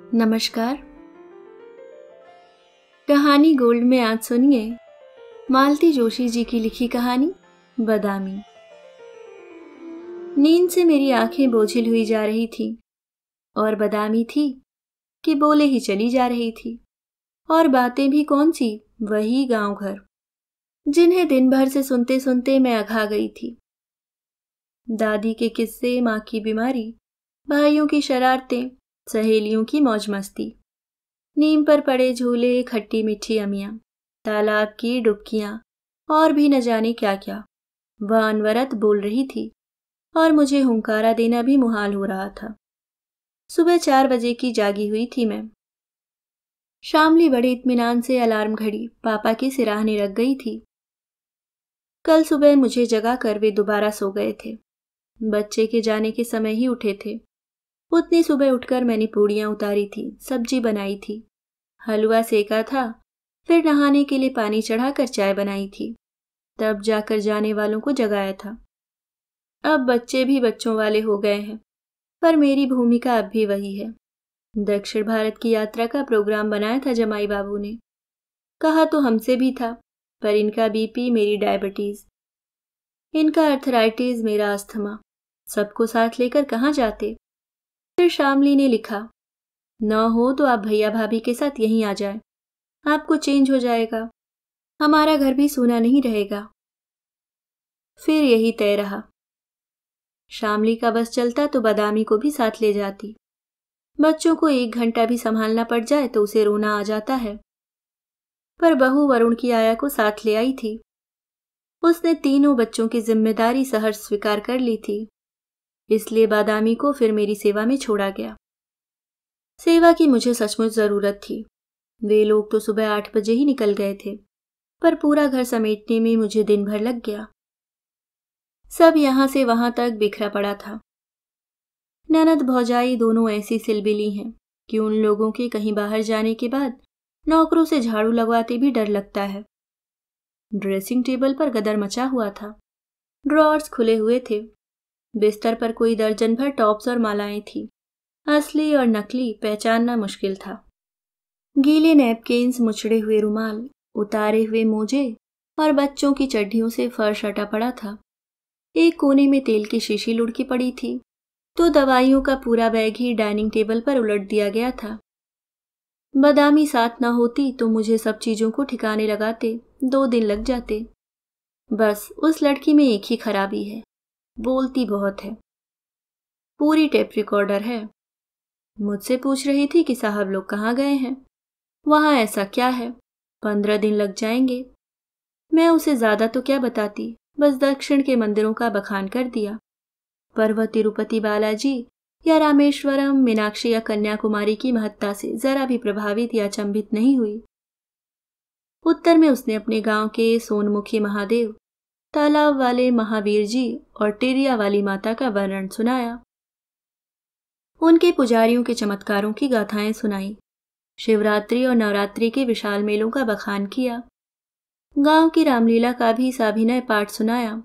नमस्कार। कहानी गोल्ड में आज सुनिए मालती जोशी जी की लिखी कहानी बादामी। नींद से मेरी आंखें बोझिल हुई जा रही थी और बादामी थी कि बोले ही चली जा रही थी। और बातें भी कौन सी, वही गांव घर जिन्हें दिन भर से सुनते सुनते मैं अघा गई थी। दादी के किस्से, माँ की बीमारी, भाइयों की शरारतें, सहेलियों की मौज मस्ती, नीम पर पड़े झूले, खट्टी मीठी अमियां, तालाब की डुबकियां और भी न जाने क्या क्या। वह अनवरत बोल रही थी और मुझे हुंकारा देना भी मुहाल हो रहा था। सुबह 4 बजे की जागी हुई थी मैं। शामली बड़े इत्मीनान से अलार्म घड़ी पापा की सिराहने रख गई थी। कल सुबह मुझे जगाकर वे दोबारा सो गए थे। बच्चे के जाने के समय ही उठे थे। उतनी सुबह उठकर मैंने पूड़ियाँ उतारी थी, सब्जी बनाई थी, हलवा सेका था, फिर नहाने के लिए पानी चढ़ाकर चाय बनाई थी, तब जाकर जाने वालों को जगाया था। अब बच्चे भी बच्चों वाले हो गए हैं, पर मेरी भूमिका अब भी वही है। दक्षिण भारत की यात्रा का प्रोग्राम बनाया था जमाई बाबू ने। कहा तो हमसे भी था, पर इनका बीपी, मेरी डायबिटीज, इनका अर्थराइटिस, मेरा अस्थमा, सबको साथ लेकर कहाँ जाते। फिर शामली ने लिखा, न हो तो आप भैया भाभी के साथ यहीं आ जाए, आपको चेंज हो जाएगा, हमारा घर भी सूना नहीं रहेगा। फिर यही तय रहा। शामली का बस चलता तो बादामी को भी साथ ले जाती। बच्चों को 1 घंटा भी संभालना पड़ जाए तो उसे रोना आ जाता है। पर बहू वरुण की आया को साथ ले आई थी। उसने तीनों बच्चों की जिम्मेदारी सहर्ष स्वीकार कर ली थी, इसलिए बादामी को फिर मेरी सेवा में छोड़ा गया। सेवा की मुझे सचमुच जरूरत थी। वे लोग तो सुबह 8 बजे ही निकल गए थे, पर पूरा घर समेटने में मुझे दिन भर लग गया। सब यहां से वहां तक बिखरा पड़ा था। ननद भौजाई दोनों ऐसी सिलबिली हैं कि उन लोगों के कहीं बाहर जाने के बाद नौकरों से झाड़ू लगवाते भी डर लगता है। ड्रेसिंग टेबल पर गदर मचा हुआ था। ड्रॉर्स खुले हुए थे। बिस्तर पर कोई दर्जन भर टॉप्स और मालाएं थी। असली और नकली पहचानना मुश्किल था। गीले नैपकिन्स, मुचड़े हुए रुमाल, उतारे हुए मोजे और बच्चों की चड्डियों से फर्श अटा पड़ा था। एक कोने में तेल की शीशी लुढ़की पड़ी थी, तो दवाइयों का पूरा बैग ही डाइनिंग टेबल पर उलट दिया गया था। बादामी साथ न होती तो मुझे सब चीजों को ठिकाने लगाते 2 दिन लग जाते। बस उस लड़की में एक ही खराबी है, बोलती बहुत है। पूरी टेप रिकॉर्डर है। मुझसे पूछ रही थी कि साहब लोग कहाँ गए हैं, वहां ऐसा क्या है, 15 दिन लग जाएंगे। मैं उसे ज्यादा तो क्या बताती, बस दक्षिण के मंदिरों का बखान कर दिया। पर वह तिरुपति बालाजी या रामेश्वरम, मीनाक्षी या कन्याकुमारी की महत्ता से जरा भी प्रभावित या अचंभित नहीं हुई। उत्तर में उसने अपने गांव के सोनमुखी महादेव, तालाब वाले महावीर जी और टिरिया वाली माता का वर्णन सुनाया। उनके पुजारियों के चमत्कारों की गाथाएं सुनाई। शिवरात्रि और नवरात्रि के विशाल मेलों का बखान किया। गांव की रामलीला का भी साभिनय पाठ सुनाया।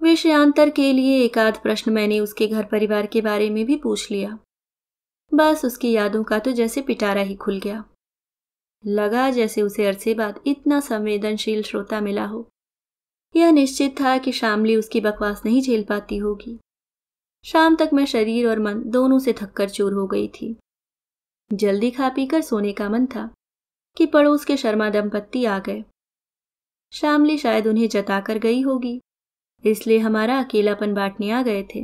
विषयांतर के लिए एक आध प्रश्न मैंने उसके घर परिवार के बारे में भी पूछ लिया। बस उसकी यादों का तो जैसे पिटारा ही खुल गया। लगा जैसे उसे अरसे बाद इतना संवेदनशील श्रोता मिला हो। यह निश्चित था कि शामली उसकी बकवास नहीं झेल पाती होगी। शाम तक मैं शरीर और मन दोनों से थककर चूर हो गई थी। जल्दी खा पीकर सोने का मन था कि पड़ोस के शर्मा दंपत्ति आ गए। शामली शायद उन्हें जताकर गई होगी, इसलिए हमारा अकेलापन बांटने आ गए थे।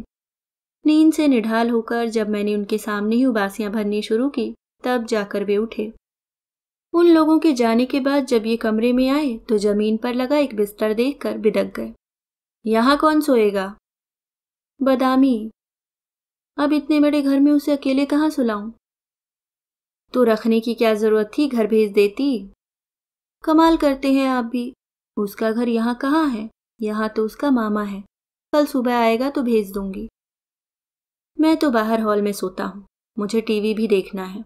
नींद से निढाल होकर जब मैंने उनके सामने ही उबासियां भरनी शुरू की, तब जाकर वे उठे। उन लोगों के जाने के बाद जब ये कमरे में आए तो जमीन पर लगा एक बिस्तर देखकर बिदक गए। यहाँ कौन सोएगा? बादामी। अब इतने बड़े घर में उसे अकेले कहाँ सुलाऊं? तो रखने की क्या जरूरत थी, घर भेज देती। कमाल करते हैं आप भी। उसका घर यहाँ कहाँ है? यहाँ तो उसका मामा है। कल सुबह आएगा तो भेज दूंगी। मैं तो बाहर हॉल में सोता हूँ, मुझे टीवी भी देखना है,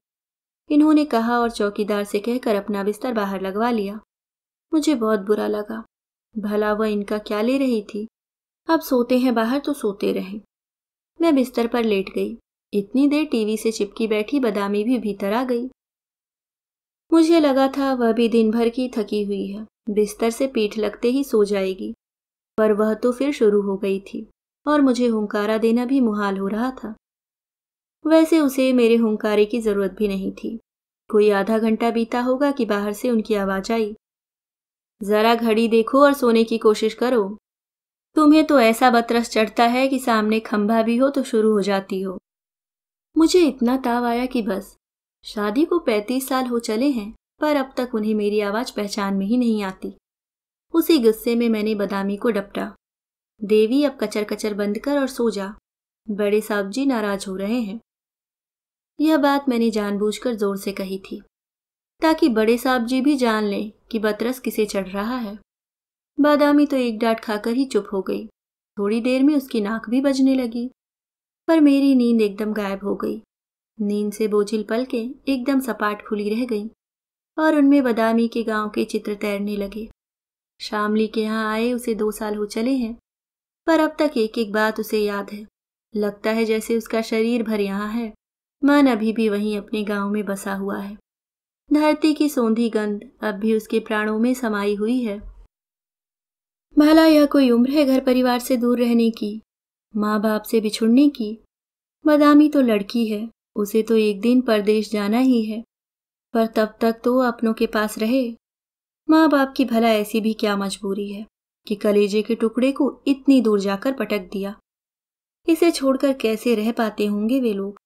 इन्होंने कहा और चौकीदार से कहकर अपना बिस्तर बाहर लगवा लिया। मुझे बहुत बुरा लगा। भला वह इनका क्या ले रही थी? अब सोते हैं बाहर तो सोते रहें। मैं बिस्तर पर लेट गई। इतनी देर टीवी से चिपकी बैठी बदामी भी भीतर आ गई। मुझे लगा था वह भी दिन भर की थकी हुई है, बिस्तर से पीठ लगते ही सो जाएगी, पर वह तो फिर शुरू हो गई थी और मुझे हुंकारा देना भी मुहाल हो रहा था। वैसे उसे मेरे हुंकारे की जरूरत भी नहीं थी। कोई आधा घंटा बीता होगा कि बाहर से उनकी आवाज आई, जरा घड़ी देखो और सोने की कोशिश करो। तुम्हें तो ऐसा बतरस चढ़ता है कि सामने खंभा भी हो तो शुरू हो जाती हो। मुझे इतना ताव आया कि बस, शादी को 35 साल हो चले हैं, पर अब तक उन्हें मेरी आवाज पहचान में ही नहीं आती। उसी गुस्से में मैंने बदामी को डपटा, देवी अब कचर कचर बंद कर और सो जा, बड़े साहब जी नाराज हो रहे हैं। यह बात मैंने जानबूझकर जोर से कही थी, ताकि बड़े साहब जी भी जान लें कि बतरस किसे चढ़ रहा है। बादामी तो एक डांट खाकर ही चुप हो गई। थोड़ी देर में उसकी नाक भी बजने लगी, पर मेरी नींद एकदम गायब हो गई। नींद से बोझिल पलकें एकदम सपाट खुली रह गईं और उनमें बदामी के गांव के चित्र तैरने लगे। शामली के यहाँ आए उसे 2 साल हो चले हैं, पर अब तक एक एक बात उसे याद है। लगता है जैसे उसका शरीर भर यहाँ है, मन अभी भी वहीं अपने गांव में बसा हुआ है। धरती की सौंधी गंध अब भी उसके प्राणों में समाई हुई है। भला यह कोई उम्र है घर परिवार से दूर रहने की, माँ बाप से बिछुड़ने की? बदामी तो लड़की है, उसे तो एक दिन परदेश जाना ही है, पर तब तक तो अपनों के पास रहे। माँ बाप की भला ऐसी भी क्या मजबूरी है कि कलेजे के टुकड़े को इतनी दूर जाकर पटक दिया। इसे छोड़कर कैसे रह पाते होंगे वे लोग?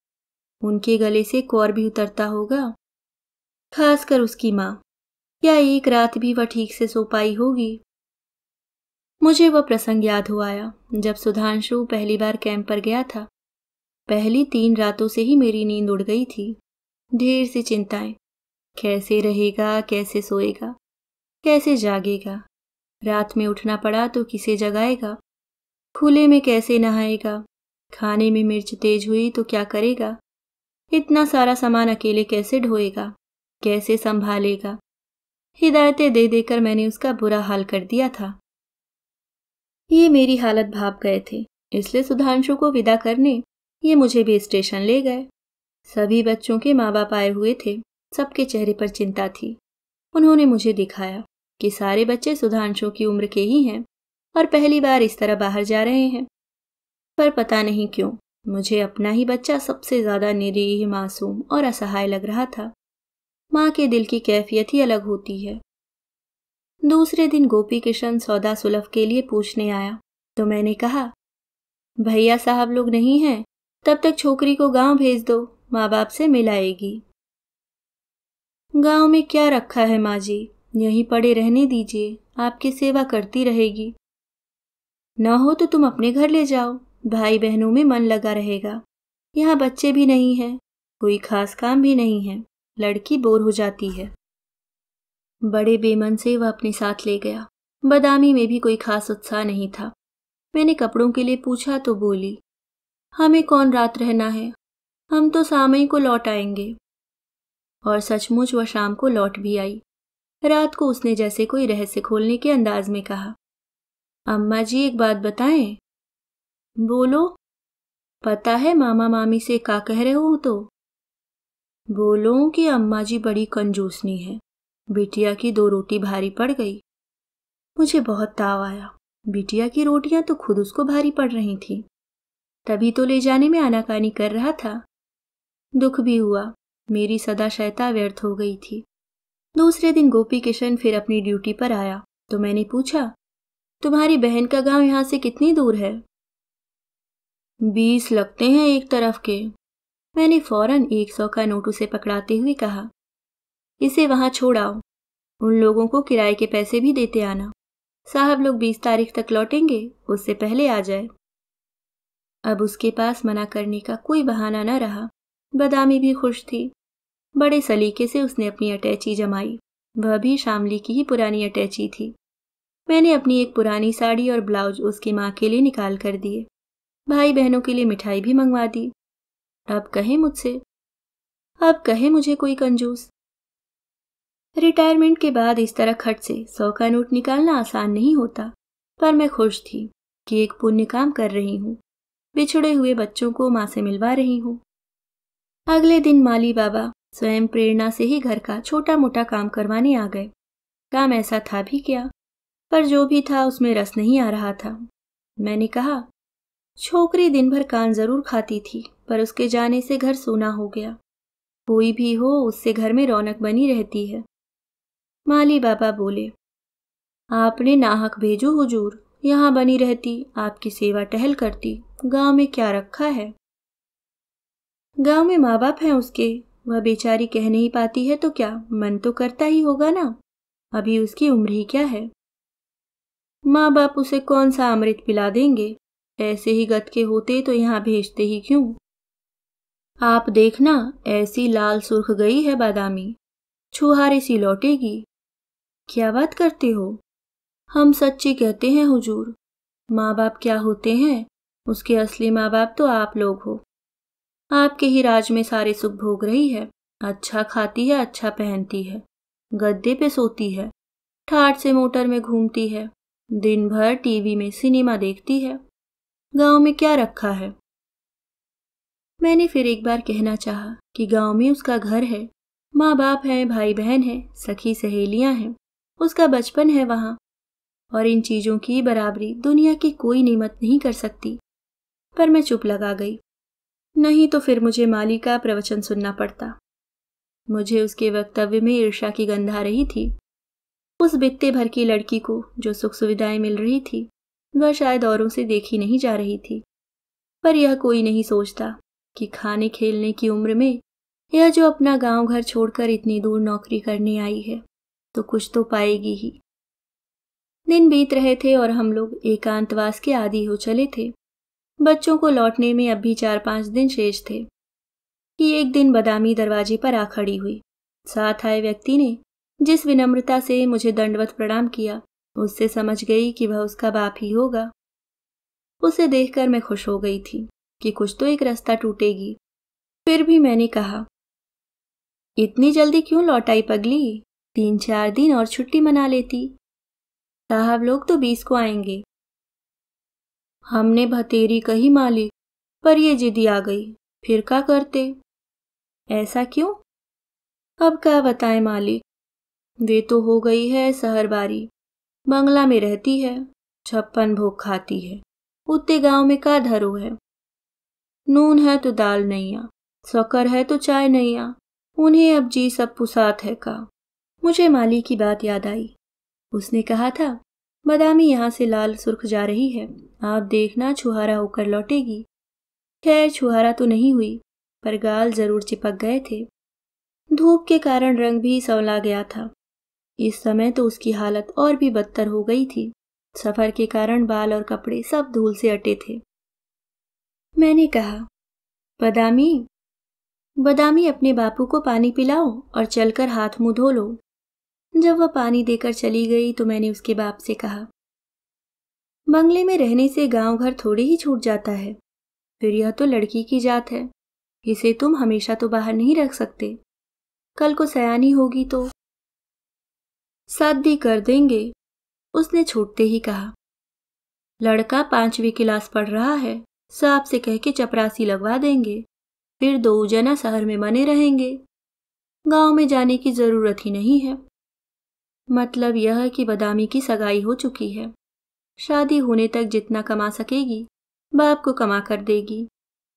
उनके गले से कौर भी उतरता होगा, खासकर उसकी माँ। क्या एक रात भी वह ठीक से सो पाई होगी? मुझे वह प्रसंग याद हो आया जब सुधांशु पहली बार कैंप पर गया था। पहली 3 रातों से ही मेरी नींद उड़ गई थी। ढेर सी चिंताएं, कैसे रहेगा, कैसे सोएगा, कैसे जागेगा, रात में उठना पड़ा तो किसे जगाएगा, खुले में कैसे नहाएगा, खाने में मिर्च तेज हुई तो क्या करेगा, इतना सारा सामान अकेले कैसे ढोएगा, कैसे संभालेगा। हिदायतें दे देकर मैंने उसका बुरा हाल कर दिया था। ये मेरी हालत भाप गए थे, इसलिए सुधांशु को विदा करने ये मुझे भी स्टेशन ले गए। सभी बच्चों के माँ बाप आए हुए थे, सबके चेहरे पर चिंता थी। उन्होंने मुझे दिखाया कि सारे बच्चे सुधांशु की उम्र के ही हैं और पहली बार इस तरह बाहर जा रहे हैं। पर पता नहीं क्यों मुझे अपना ही बच्चा सबसे ज्यादा निरीह, मासूम और असहाय लग रहा था। माँ के दिल की कैफियत ही अलग होती है। दूसरे दिन गोपी किशन सौदा सुलभ के लिए पूछने आया तो मैंने कहा, भैया साहब लोग नहीं हैं, तब तक छोकरी को गांव भेज दो, माँ बाप से मिल आएगी। गांव में क्या रखा है माँ जी, यहीं पड़े रहने दीजिए, आपकी सेवा करती रहेगी। न हो तो तुम अपने घर ले जाओ, भाई बहनों में मन लगा रहेगा। यहाँ बच्चे भी नहीं हैं, कोई खास काम भी नहीं है, लड़की बोर हो जाती है। बड़े बेमन से वह अपने साथ ले गया। बदामी में भी कोई खास उत्साह नहीं था। मैंने कपड़ों के लिए पूछा तो बोली, हमें कौन रात रहना है, हम तो शाम ही को लौट आएंगे। और सचमुच वह शाम को लौट भी आई। रात को उसने जैसे कोई रहस्य खोलने के अंदाज में कहा, अम्मा जी एक बात बताएं। बोलो। पता है मामा मामी से क्या कह रहे हो? तो बोलो कि अम्मा जी बड़ी कंजूसनी है, बिटिया की 2 रोटी भारी पड़ गई। मुझे बहुत ताव आया। बिटिया की रोटियां तो खुद उसको भारी पड़ रही थी, तभी तो ले जाने में आनाकानी कर रहा था। दुख भी हुआ, मेरी सदा शयता व्यर्थ हो गई थी। दूसरे दिन गोपी किशन फिर अपनी ड्यूटी पर आया तो मैंने पूछा, तुम्हारी बहन का गांव यहाँ से कितनी दूर है? 20 लगते हैं एक तरफ के। मैंने फौरन 100 का नोट उसे पकड़ाते हुए कहा, इसे वहां छोड़ आओ, उन लोगों को किराए के पैसे भी देते आना। साहब लोग 20 तारीख तक लौटेंगे, उससे पहले आ जाए। अब उसके पास मना करने का कोई बहाना न रहा। बदामी भी खुश थी। बड़े सलीके से उसने अपनी अटैची जमाई, वह भी शामली की ही पुरानी अटैची थी। मैंने अपनी एक पुरानी साड़ी और ब्लाउज उसकी माँ के लिए निकाल कर दिए। भाई बहनों के लिए मिठाई भी मंगवा दी। अब कहे मुझसे, अब कहे मुझे कोई कंजूस। रिटायरमेंट के बाद इस तरह खट से 100 का नोट निकालना आसान नहीं होता, पर मैं खुश थी कि एक पुण्य काम कर रही हूँ। बिछड़े हुए बच्चों को माँ से मिलवा रही हूँ। अगले दिन माली बाबा स्वयं प्रेरणा से ही घर का छोटा मोटा काम करवाने आ गए। काम ऐसा था भी क्या, पर जो भी था उसमें रस नहीं आ रहा था। मैंने कहा, छोकरी दिन भर कान जरूर खाती थी, पर उसके जाने से घर सूना हो गया। कोई भी हो, उससे घर में रौनक बनी रहती है। माली बाबा बोले, आपने नाहक भेजो हुजूर, यहाँ बनी रहती, आपकी सेवा टहल करती। गांव में क्या रखा है? गांव में माँ बाप हैं उसके, वह बेचारी कह नहीं पाती है तो क्या, मन तो करता ही होगा ना। अभी उसकी उम्र ही क्या है। माँ बाप उसे कौन सा अमृत पिला देंगे, ऐसे ही गत के होते तो यहाँ भेजते ही क्यों। आप देखना, ऐसी लाल सुर्ख गई है बादामी, छुहारे सी लौटेगी। क्या बात करते हो? हम सच्ची कहते हैं हुजूर। माँ बाप क्या होते हैं, उसके असली माँ बाप तो आप लोग हो। आपके ही राज में सारे सुख भोग रही है। अच्छा खाती है, अच्छा पहनती है, गद्दे पे सोती है, ठाट से मोटर में घूमती है, दिन भर टीवी में सिनेमा देखती है। गांव में क्या रखा है? मैंने फिर एक बार कहना चाहा कि गांव में उसका घर है, माँ बाप है, भाई बहन है, सखी सहेलियां हैं, उसका बचपन है वहां, और इन चीजों की बराबरी दुनिया की कोई नेमत नहीं कर सकती। पर मैं चुप लगा गई, नहीं तो फिर मुझे माली का प्रवचन सुनना पड़ता। मुझे उसके वक्तव्य में ईर्ष्या की गंध आ रही थी। उस बित्ते भर की लड़की को जो सुख सुविधाएं मिल रही थी, वह शायद औरों से देखी नहीं जा रही थी। पर यह कोई नहीं सोचता कि खाने खेलने की उम्र में यह जो अपना गांव घर छोड़कर इतनी दूर नौकरी करने आई है, तो कुछ तो पाएगी ही। दिन बीत रहे थे और हम लोग एकांतवास के आदी हो चले थे। बच्चों को लौटने में अब भी 4-5 दिन शेष थे कि एक दिन बदामी दरवाजे पर आ खड़ी हुई। साथ आए व्यक्ति ने जिस विनम्रता से मुझे दंडवत प्रणाम किया, उससे समझ गई कि वह उसका बाप ही होगा। उसे देखकर मैं खुश हो गई थी कि कुछ तो एक रास्ता टूटेगी। फिर भी मैंने कहा, इतनी जल्दी क्यों लौट आई पगली? 3-4 दिन और छुट्टी मना लेती। साहब लोग तो 20 को आएंगे। हमने भतेरी कही मालिक, पर ये जिद्दी आ गई, फिर क्या करते? ऐसा क्यों? अब क्या बताएं मालिक, वे तो हो गई है सहरबारी, बंगला में रहती है, 56 भोग खाती है, उतने गांव में का धरो है। नून है तो दाल नैया, शक्कर है तो चाय नैया, उन्हें अब जी सब पुसात है का। मुझे माली की बात याद आई। उसने कहा था, बदामी यहाँ से लाल सुर्ख जा रही है, आप देखना छुहारा होकर लौटेगी। खैर छुहारा तो नहीं हुई, पर गाल जरूर चिपक गए थे। धूप के कारण रंग भी संवला गया था। इस समय तो उसकी हालत और भी बदतर हो गई थी। सफर के कारण बाल और कपड़े सब धूल से अटे थे। मैंने कहा, बदामी, बदामी अपने बापू को पानी पिलाओ और चलकर हाथ मुंह धो लो। जब वह पानी देकर चली गई तो मैंने उसके बाप से कहा, बंगले में रहने से गांव घर थोड़ी ही छूट जाता है। फिर यह तो लड़की की जात है, इसे तुम हमेशा तो बाहर नहीं रख सकते। कल को सयानी होगी तो शादी कर देंगे। उसने छूटते ही कहा, लड़का 5वीं क्लास पढ़ रहा है, साहब से कह के चपरासी लगवा देंगे, फिर 2 जना शहर में बने रहेंगे, गांव में जाने की जरूरत ही नहीं है। मतलब यह है कि बदामी की सगाई हो चुकी है। शादी होने तक जितना कमा सकेगी बाप को कमा कर देगी,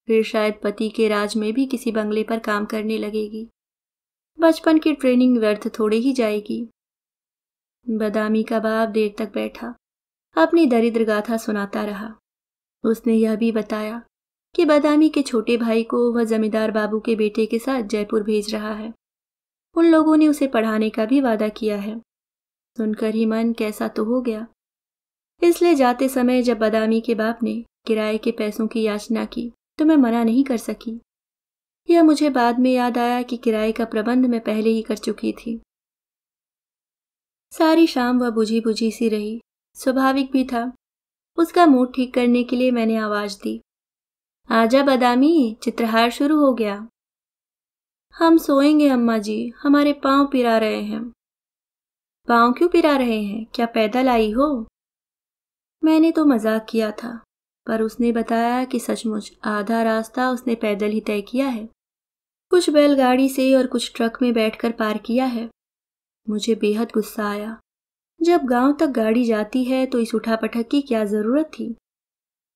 फिर शायद पति के राज में भी किसी बंगले पर काम करने लगेगी। बचपन की ट्रेनिंग व्यर्थ थोड़े ही जाएगी। बदामी का बाप देर तक बैठा अपनी दरिद्र गाथा सुनाता रहा। उसने यह भी बताया कि बदामी के छोटे भाई को वह जमींदार बाबू के बेटे के साथ जयपुर भेज रहा है। उन लोगों ने उसे पढ़ाने का भी वादा किया है। सुनकर ही मन कैसा तो हो गया। इसलिए जाते समय जब बदामी के बाप ने किराए के पैसों की याचना की तो मैं मना नहीं कर सकी। यह मुझे बाद में याद आया कि किराए का प्रबंध मैं पहले ही कर चुकी थी। सारी शाम वह बुझी बुझी सी रही। स्वाभाविक भी था। उसका मूड ठीक करने के लिए मैंने आवाज दी, आजा बदामी, चित्रहार शुरू हो गया। हम सोएंगे अम्मा जी, हमारे पांव पिरा रहे हैं। पांव क्यों पिरा रहे हैं, क्या पैदल आई हो? मैंने तो मजाक किया था, पर उसने बताया कि सचमुच आधा रास्ता उसने पैदल ही तय किया है। कुछ बैलगाड़ी से और कुछ ट्रक में बैठकर पार किया है। मुझे बेहद गुस्सा आया। जब गांव तक गाड़ी जाती है तो इस उठापटक की क्या जरूरत थी।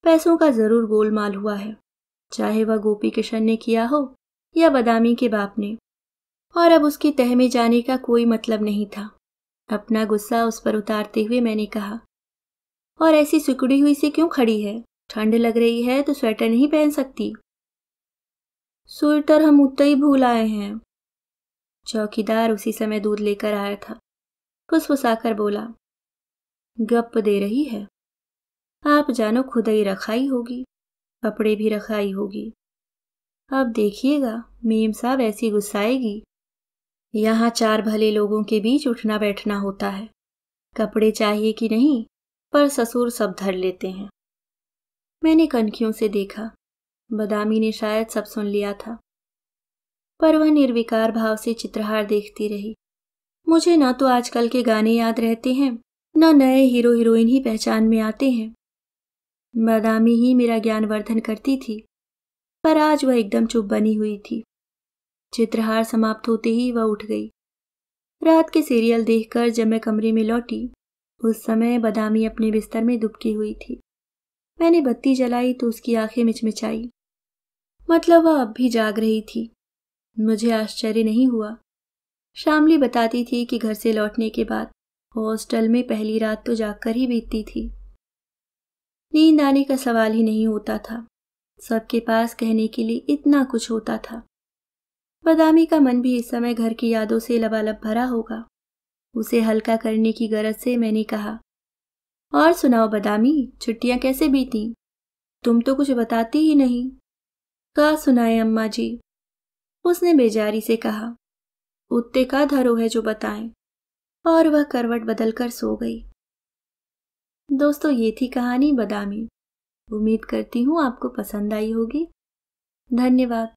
पैसों का जरूर गोलमाल हुआ है, चाहे वह गोपी किशन ने किया हो या बदामी के बाप ने, और अब उसकी तह में जाने का कोई मतलब नहीं था। अपना गुस्सा उस पर उतारते हुए मैंने कहा, और ऐसी सिकुड़ी हुई सी क्यों खड़ी है? ठंड लग रही है तो स्वेटर नहीं पहन सकती? स्वेटर हम उतना ही भूल आए हैं। चौकीदार उसी समय दूध लेकर आया था। फुसफुसाकर बोला, गप दे रही है, आप जानो खुदाई रखाई होगी, कपड़े भी रखाई होगी। अब देखिएगा मेम साहब ऐसी गुस्साएगी। यहाँ 4 भले लोगों के बीच उठना बैठना होता है, कपड़े चाहिए कि नहीं, पर ससुर सब धर लेते हैं। मैंने कनखियों से देखा, बदामी ने शायद सब सुन लिया था, पर वह निर्विकार भाव से चित्रहार देखती रही। मुझे न तो आजकल के गाने याद रहते हैं, न नए हीरो हीरोइन ही पहचान में आते हैं। बदामी ही मेरा ज्ञानवर्धन करती थी, पर आज वह एकदम चुप बनी हुई थी। चित्रहार समाप्त होते ही वह उठ गई। रात के सीरियल देखकर जब मैं कमरे में लौटी, उस समय बदामी अपने बिस्तर में दुबकी हुई थी। मैंने बत्ती जलाई तो उसकी आंखें मिचमिचाई, मतलब वह अब भी जाग रही थी। मुझे आश्चर्य नहीं हुआ। शामली बताती थी कि घर से लौटने के बाद हॉस्टल में पहली रात तो जागकर ही बीतती थी। नींद आने का सवाल ही नहीं होता था। सबके पास कहने के लिए इतना कुछ होता था। बदामी का मन भी इस समय घर की यादों से लबालब भरा होगा। उसे हल्का करने की गरज से मैंने कहा, और सुनाओ बदामी, छुट्टियां कैसे बीती? तुम तो कुछ बताती ही नहीं। का सुनाए अम्मा जी, उसने बेजारी से कहा। उत्ते का धरो है जो बताएं। और वह करवट बदलकर सो गई। दोस्तों, ये थी कहानी बदामी। उम्मीद करती हूँ आपको पसंद आई होगी। धन्यवाद।